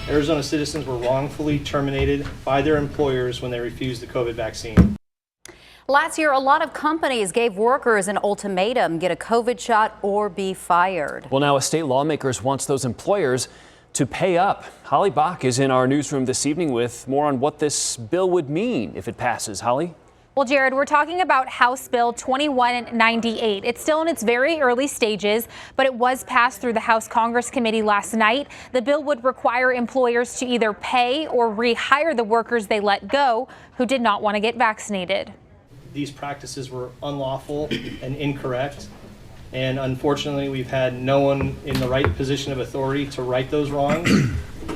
Arizona citizens were wrongfully terminated by their employers when they refused the COVID vaccine. Last year, a lot of companies gave workers an ultimatum: get a COVID shot or be fired. Well, now a state lawmakers wants those employers to pay up. Holly Bach is in our newsroom this evening with more on what this bill would mean if it passes. Holly? Well, Jared, we're talking about House Bill 2198. It's still in its very early stages, but it was passed through the House Congress Committee last night. The bill would require employers to either pay or rehire the workers they let go who did not want to get vaccinated. These practices were unlawful and incorrect, and unfortunately we've had no one in the right position of authority to right those wrongs,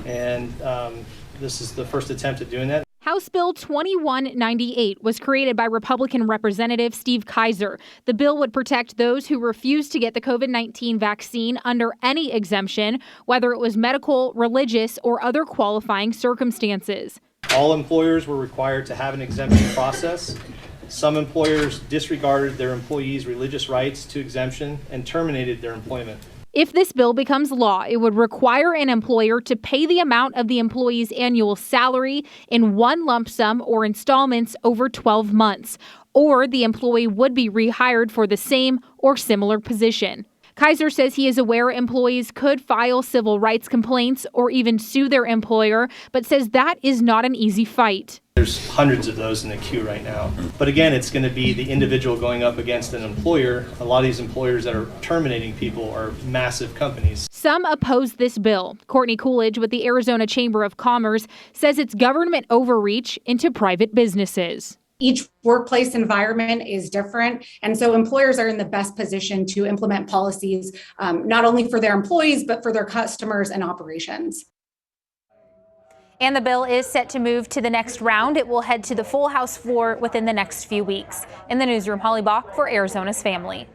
and this is the first attempt at doing that. House Bill 2198 was created by Republican Representative Steve Kaiser. The bill would protect those who refused to get the COVID-19 vaccine under any exemption, whether it was medical, religious, or other qualifying circumstances. All employers were required to have an exemption process. Some employers disregarded their employees' religious rights to exemption and terminated their employment. If this bill becomes law, it would require an employer to pay the amount of the employee's annual salary in one lump sum or installments over 12 months, or the employee would be rehired for the same or similar position. Kaiser says he is aware employees could file civil rights complaints or even sue their employer, but says that is not an easy fight. There's hundreds of those in the queue right now. But again, it's going to be the individual going up against an employer. A lot of these employers that are terminating people are massive companies. Some oppose this bill. Courtney Coolidge with the Arizona Chamber of Commerce says it's government overreach into private businesses. Each workplace environment is different, and so employers are in the best position to implement policies, not only for their employees, but for their customers and operations. And the bill is set to move to the next round. It will head to the full House floor within the next few weeks. In the newsroom, Holly Bach for Arizona's Family.